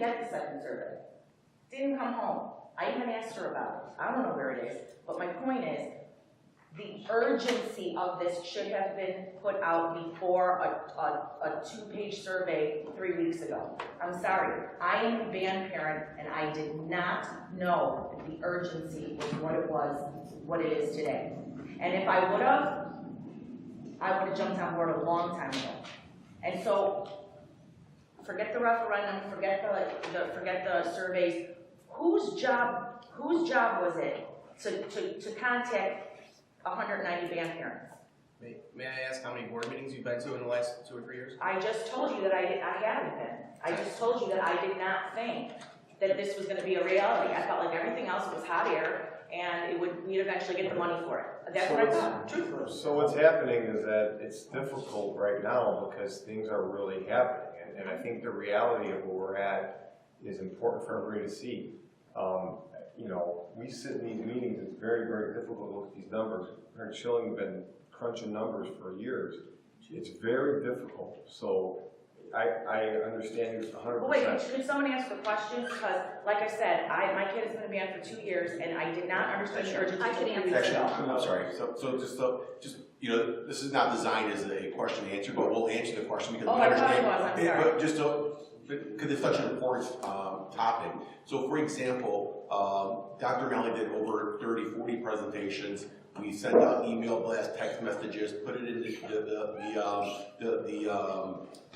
get the second survey. Didn't come home. I even asked her about it. I don't know where it is. But my point is, the urgency of this should have been put out before a two-page survey 3 weeks ago. I'm sorry. I am a band parent, and I did not know that the urgency was what it is today. And if I would have jumped on board a long time ago. And so, forget the referendum, forget the surveys. Whose job was it to contact 190 band parents? May I ask how many board meetings you've been to in the last 2 or 3 years? I just told you that I haven't been. I just told you that I did not think that this was going to be a reality. I felt like everything else was hot air, and we'd eventually get the money for it. That's what I thought, truthfully. So what's happening is that it's difficult right now because things are really happening. And I think the reality of where we're at is important for everybody to see. You know, we sit in these meetings, it's very, very difficult to look at these numbers. Aaron Schilling has been crunching numbers for years. It's very difficult. So I understand you 100%. Well, wait, could someone ask a question? Because, like I said, my kid has been a band for 2 years, and I did not understand the urgency. I could answer. I'm sorry. So just you know, this is not designed as a question and answer, but we'll answer the question because we understand. I'm sorry. But just so, because it's such an important topic. So, for example, Dr. Malley did over 30, 40 presentations. We sent out email blasts, text messages, put it in the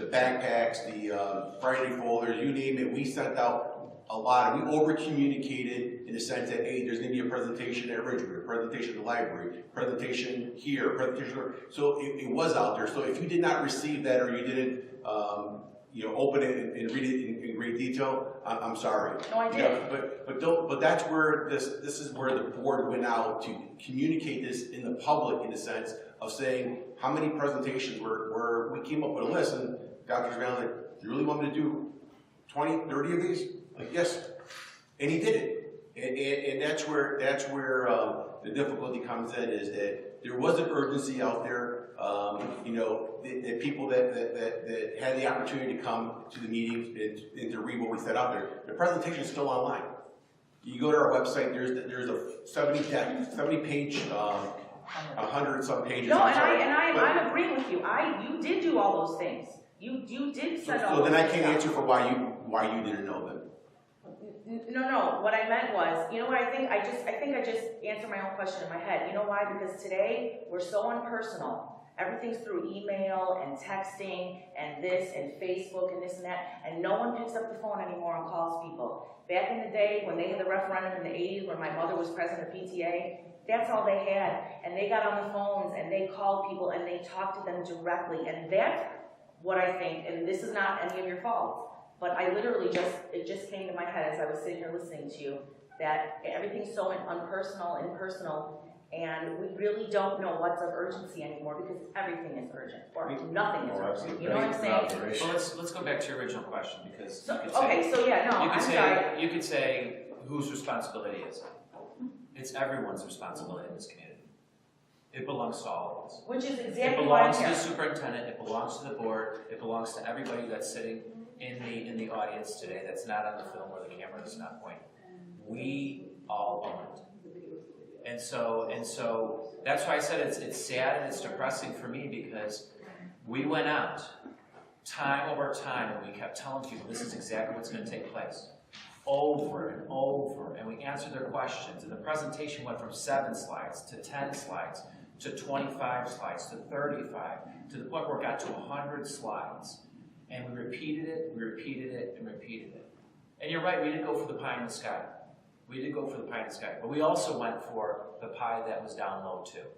backpacks, the Friday folders, you name it. We sent out a lot, and we over communicated in the sense that, hey, there's going to be a presentation at Ridgewood, a presentation at the library, presentation here, presentation there. So it was out there. So if you did not receive that or you didn't you know, open it and read it in great detail, I'm sorry. No, I did. Yeah, but that's where this is where the board went out to communicate this in the public in the sense of saying how many presentations where we came up with a list and Dr. Brown, like, do you really want me to do 20, 30 of these? Like, yes. And he did it. And that's where the difficulty comes in, is that there was an urgency out there. You know, the people that had the opportunity to come to the meetings and to read what we set out there. The presentation is still online. You go to our website. There's a 70 page, 100 some pages. No, I'm agreeing with you. You did do all those things. You did set all. So then I can't answer for why you didn't know them. No. What I meant was, you know what I think? I think I just answered my own question in my head. You know why? Because today we're so impersonal. Everything's through email and texting and this and Facebook and this and that, and no one picks up the phone anymore and calls people. Back in the day when they had the referendum in the 80s, when my mother was president of PTA, that's all they had. And they got on the phones and they called people and they talked to them directly. And that's what I think, and this is not any of your fault, but I literally it just came to my head as I was sitting here listening to you, that everything's so impersonal, and we really don't know what's of urgency anymore because everything is urgent, or nothing is urgent. You know what I'm saying? Well, let's go back to your original question, because you could say whose responsibility is it? It's everyone's responsibility in this community. It belongs to all of us. Which is exactly it belongs to the superintendent. It belongs to the board. It belongs to everybody that's sitting in the audience today. That's not on the film where the camera is not pointing. We all own it. And so that's why I said it's sad and it's depressing for me, because we went out time over time and we kept telling people this is exactly what's going to take place. Over and over, and we answered their questions, and the presentation went from 7 slides to 10 slides to 25 slides to 35, to the point where it got to 100 slides. And we repeated it, and repeated it. And you're right, we didn't go for the pie in the sky. But we also went for the pie that was down low too.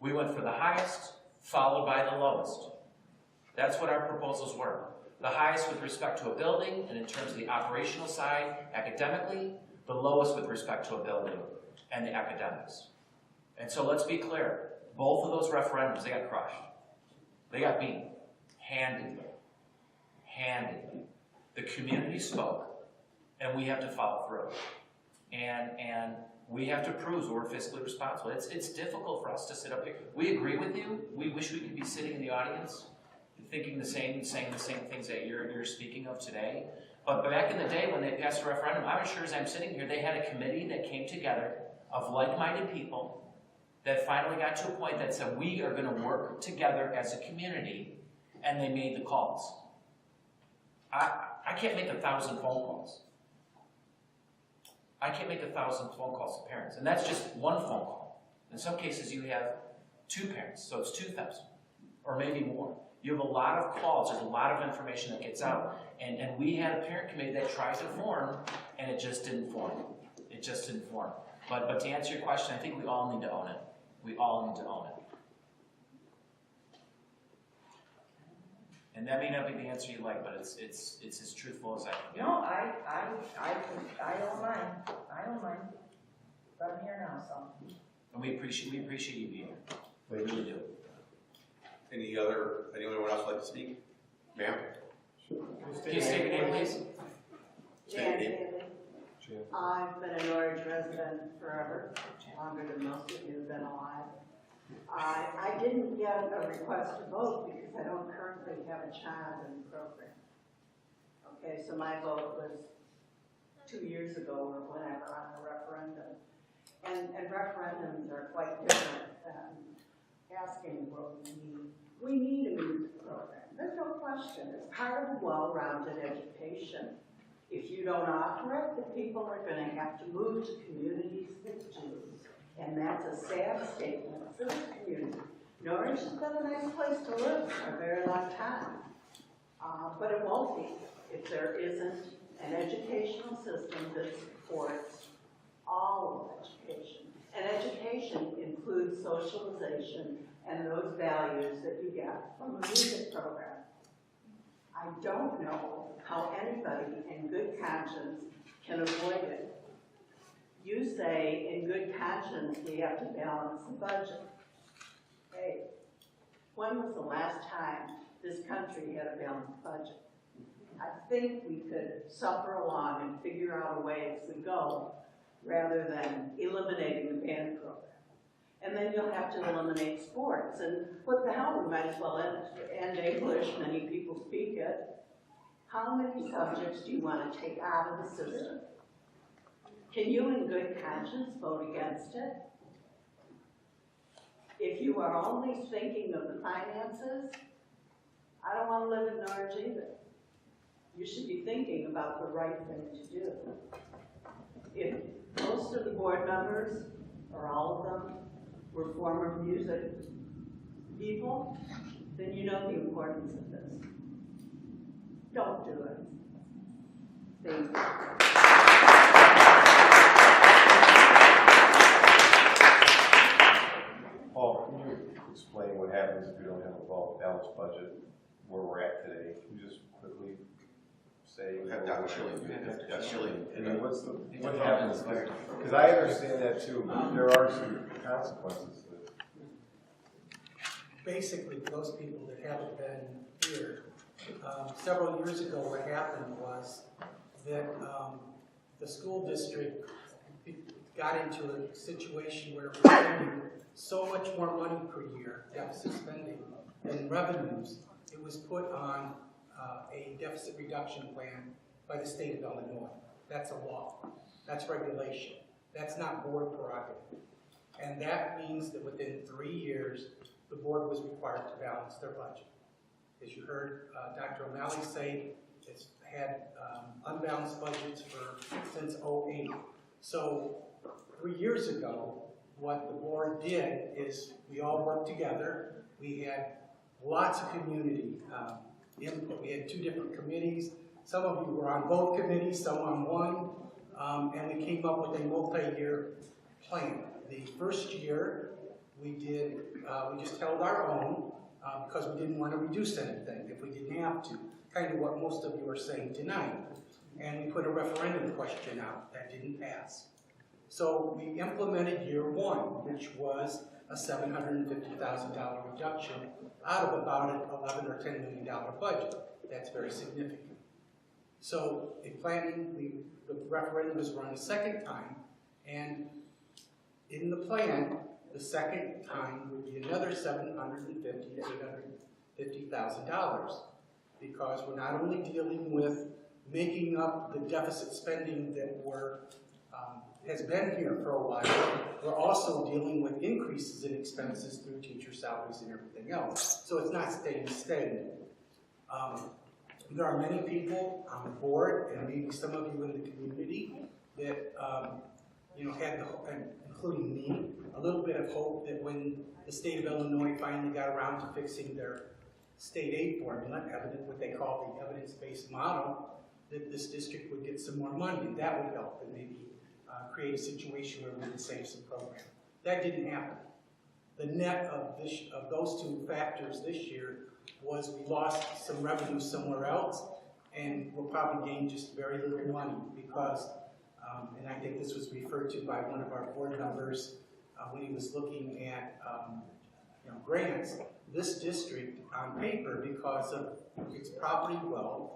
We went for the highest, followed by the lowest. That's what our proposals were. The highest with respect to a building, and in terms of the operational side, academically, the lowest with respect to a building and the academics. And so let's be clear, both of those referendums, they got crushed. They got beaten, handedly. The community spoke, and we have to follow through. And we have to prove we're fiscally responsible. It's difficult for us to sit up here. We agree with you. We wish we could be sitting in the audience, thinking saying the same things that you're speaking of today. But back in the day when they passed a referendum, I'm as sure as I'm sitting here, they had a committee that came together of like-minded people that finally got to a point that said, we are going to work together as a community, and they made the calls. I can't make 1,000 phone calls. I can't make 1,000 phone calls to parents, and that's just one phone call. In some cases, you have 2 parents, so it's 2,000, or maybe more. You have a lot of calls, there's a lot of information that gets out, and we had a parent committee that tried to form, and it just didn't form. It just didn't form. But to answer your question, I think we all need to own it. We all need to own it. And that may not be the answer you like, but it's as truthful as I can get. No, I don't mind. I don't mind. But I'm here now, so. And we appreciate you being here. We really do. Anyone else like to speak? Ma'am? Can you state your name, please? State your name. I've been an Orange resident forever, longer than most of you have been alive. I didn't get a request to vote because I don't currently have a child in the program. Okay, so my vote was 2 years ago or whenever on a referendum. And referendums are quite different than asking what we need. We need a music program. There's no question. It's part of a well-rounded education. If you don't offer it, the people are going to have to move to communities that do. And that's a sad statement for the community. Norwich has been a nice place to live for a very long time. But it won't be if there isn't an educational system that supports all of education. And education includes socialization and those values that you get from a music program. I don't know how anybody in good conscience can avoid it. You say, in good conscience, we have to balance the budget. Hey, when was the last time this country had a balanced budget? I think we could suffer along and figure out a way as we go, rather than eliminating the band program. And then you'll have to eliminate sports. And what the hell, we might as well end English, many people speak it. How many subjects do you want to take out of the system? Can you in good conscience vote against it? If you are only thinking of the finances, I don't want to live in Norwich either. You should be thinking about the right thing to do. If most of the board members, or all of them, were former music people, then you know the importance of this. Don't do it. Thank you. Paul, can you explain what happens if we don't have a balanced budget where we're at today? Can you just quickly say? We have Dr. Shilling. Dr. Shilling. And then what happens? Because I understand that too, but there are some consequences to it. Basically, for those people that haven't been here, several years ago what happened was that the school district got into a situation where it was spending so much more money per year, deficit spending, than revenues. It was put on a deficit reduction plan by the state of Illinois. That's a law. That's regulation. That's not board prerogative. And that means that within 3 years, the board was required to balance their budget. As you heard Dr. O'Malley say, it's had unbalanced budgets since '08. So 3 years ago, what the board did is we all worked together. We had lots of community input. We had 2 different committees. Some of you were on both committees, some on one, and we came up with a multi-year plan. The first year, we just held our own because we didn't want to reduce anything if we didn't have to, kind of what most of you are saying tonight. And we put a referendum question out that didn't pass. So we implemented year 1, which was a $750,000 reduction out of about an $11 or $10 million budget. That's very significant. So in planning, the referendum was run a second time, and in the plan, the second time would be another $750,000 to $850,000, because we're not only dealing with making up the deficit spending that has been here for a while. We're also dealing with increases in expenses through teacher salaries and everything else. So it's not staying stagnant. There are many people on the board, and maybe some of you in the community, that had, including me, a little bit of hope that when the state of Illinois finally got around to fixing their state aid formula, what they call the evidence-based model, that this district would get some more money, and that would help and maybe create a situation where we would save some program. That didn't happen. The net of those two factors this year was we lost some revenue somewhere else, and we'll probably gain just very little money because, and I think this was referred to by one of our board members when he was looking at grants. This district, on paper, because of its property wealth,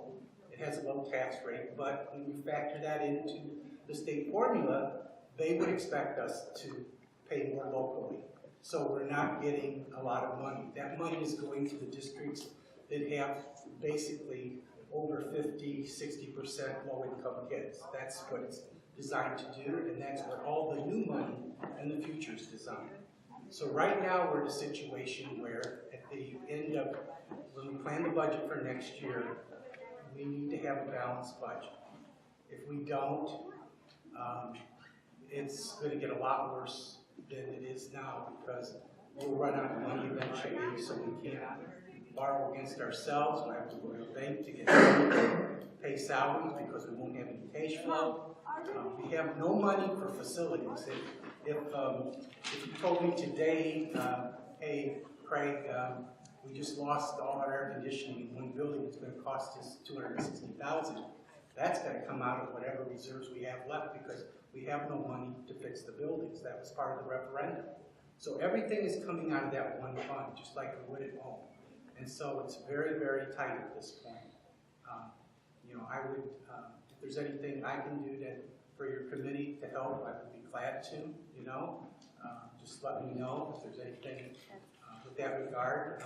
it has a low tax rate, but when you factor that into the state formula, they would expect us to pay more locally. So we're not getting a lot of money. That money is going to the districts that have basically over 50, 60% low-income kids. That's what it's designed to do, and that's what all the new money in the future is designed. So right now we're in a situation where at the end of, when we plan the budget for next year, we need to have a balanced budget. If we don't, it's going to get a lot worse than it is now because we'll run out of money eventually, so we can't borrow against ourselves. We'll have to go to the bank to get pay salaries because we won't have any cash flow. We have no money for facilities. If you told me today, hey, Craig, we just lost all our air conditioning in one building, it's going to cost us $260,000. That's going to come out of whatever reserves we have left because we have no money to fix the buildings. That was part of the referendum. So everything is coming out of that one fund, just like we would at home. And so it's very, very tight at this point. I would, if there's anything I can do for your committee to help, I would be glad to, just let me know if there's anything with that regard.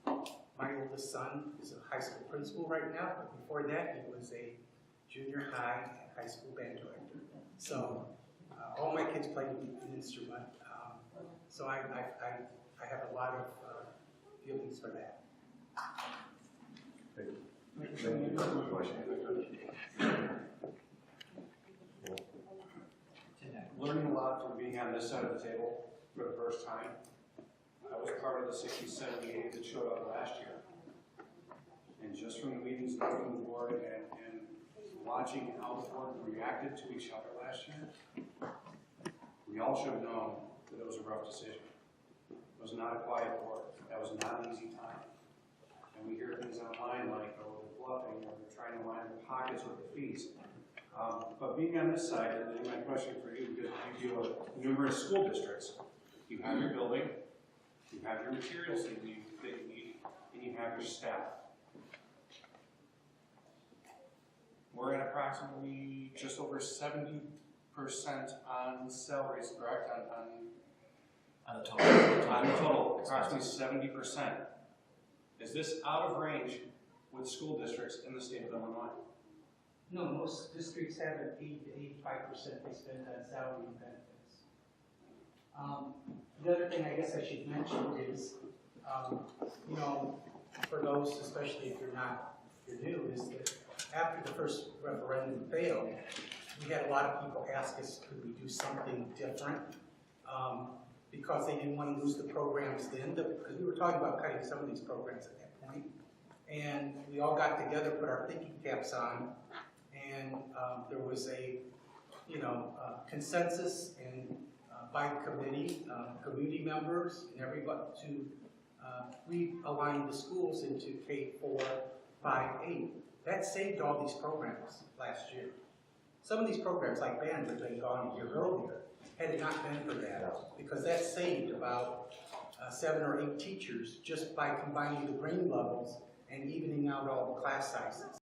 My oldest son is a high school principal right now, but before that he was a junior high and high school band director. So all my kids played an instrument. So I have a lot of feelings for that. Thank you for the question. Learning a lot from being on this side of the table for the first time. I was part of the 60, 70 that showed up last year. And just from the meetings on the board and watching how the board reacted to each other last year, we all should have known that it was a rough decision. It was not a quiet board. That was not an easy time. And we hear things online like, oh, they're bluffing, or they're trying to line their pockets with the fees. But being on this side, and my question for you, because you deal with numerous school districts, you have your building, you have your materials that you need, and you have your staff. We're at approximately just over 70% on salaries, correct? On the total. On the total, approximately 70%. Is this out of range with school districts in the state of Illinois? No, most districts have an 80 to 85% they spend on salary and benefits. The other thing I guess I should mention is, for those, especially if you're new, is that after the first referendum failed, we had a lot of people ask us, could we do something different? Because they didn't want to lose the programs then, because we were talking about cutting some of these programs at that point. And we all got together, put our thinking caps on, and there was a consensus and by committee, community members, and everybody to realign the schools into K-4, 5, 8. That saved all these programs last year. Some of these programs, like band, would have been gone a year earlier had it not been for that, because that saved about 7 or 8 teachers just by combining the grade levels and evening out all the class sizes.